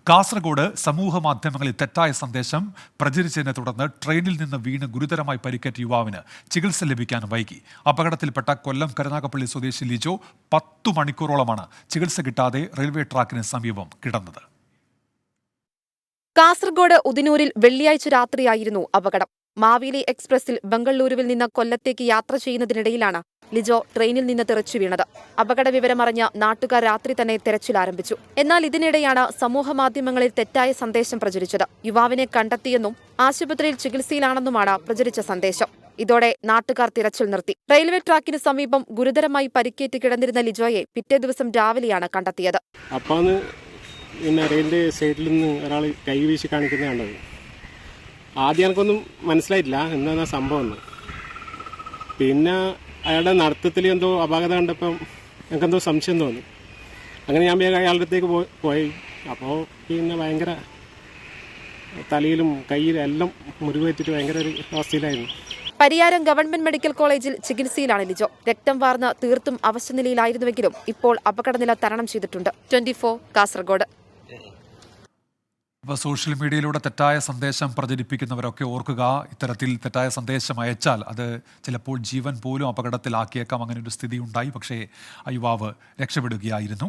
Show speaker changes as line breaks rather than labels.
കാസർഗോഡ് സമൂഹ മാധ്യമങ്ങളിൽ തെറ്റായ സന്ദേശം പ്രചരിച്ചതിനെ തുടർന്ന് ട്രെയിനിൽ നിന്ന് വീണ് ഗുരുതരമായി പരിക്കേറ്റ യുവാവിന് ചികിത്സ ലഭിക്കാൻ വൈകി. അപകടത്തിൽപ്പെട്ട കൊല്ലം കരുനാഗപ്പള്ളി സ്വദേശി ലിജോ 10 മണിക്കൂറോളമാണ് ചികിത്സ കിട്ടാതെ റെയിൽവേ ട്രാക്കിന് സമീപം കിടന്നത്.
കാസർഗോഡ് ഉദിനൂരിൽ വെള്ളിയാഴ്ച രാത്രിയായിരുന്നു അപകടം. മാവേലി എക്സ്പ്രസിൽ ബംഗളൂരുവിൽ നിന്ന് കൊല്ലത്തേക്ക് യാത്ര ചെയ്യുന്നതിനിടയിലാണ് ലിജോ ട്രെയിനിൽ നിന്ന് തെറിച്ചു വീണത്. അപകട വിവരമറിഞ്ഞ നാട്ടുകാർ രാത്രി തന്നെ തെരച്ചിൽ ആരംഭിച്ചു. എന്നാൽ ഇതിനിടെയാണ് സമൂഹമാധ്യമങ്ങളിൽ തെറ്റായ സന്ദേശം പ്രചരിച്ചത്. യുവാവിനെ കണ്ടെത്തിയെന്നും ആശുപത്രിയിൽ ചികിത്സയിലാണെന്നുമാണ് പ്രചരിച്ച സന്ദേശം. ഇതോടെ നാട്ടുകാർ തിരച്ചിൽ നിർത്തി. റെയിൽവേ ട്രാക്കിന് സമീപം ഗുരുതരമായി പരിക്കേറ്റ് കിടന്നിരുന്ന ലിജോയെ പിറ്റേ ദിവസം രാവിലെയാണ് കണ്ടെത്തിയത്.
പിന്നെ റെയിലിൻ്റെ സൈഡിൽ നിന്ന് ഒരാൾ കൈവീശി കാണിക്കുന്നത് കണ്ടത്. ആദ്യം എനിക്കൊന്നും മനസ്സിലായിട്ടില്ല എന്താണ് സംഭവം. പിന്നെ അയാളുടെ നടത്തത്തിൽ എന്തോ അപാകത കണ്ടപ്പം എനിക്കെന്തോ സംശയം തോന്നി. അങ്ങനെ ഞാൻ വേഗം അയാളുടെ അടുത്തേക്ക് പോയി. അപ്പോൾ പിന്നെ ഭയങ്കര തലയിലും കയ്യിലും എല്ലാം മുറിവേറ്റിട്ട് ഭയങ്കര ഒരു അവസ്ഥയിലായിരുന്നു.
പരിയാരം ഗവൺമെന്റ് മെഡിക്കൽ കോളേജിൽ ചികിത്സയിലാണ് ലിജോ. രക്തം വാർന്ന് തീർത്തും അവശനിലയിലായിരുന്നുവെങ്കിലും ഇപ്പോൾ അപകടനില തരണം ചെയ്തിട്ടുണ്ട്. 24 കാസർഗോഡ്.
അപ്പോൾ സോഷ്യൽ മീഡിയയിലൂടെ തെറ്റായ സന്ദേശം പ്രചരിപ്പിക്കുന്നവരൊക്കെ ഓർക്കുക, ഇത്തരത്തിൽ തെറ്റായ സന്ദേശം അയച്ചാൽ അത് ചിലപ്പോൾ ജീവൻ പോലും അപകടത്തിലാക്കിയേക്കാം. അങ്ങനെ ഒരു സ്ഥിതി ഉണ്ടായി. പക്ഷേ ആ യുവാവ് രക്ഷപ്പെടുകയായിരുന്നു.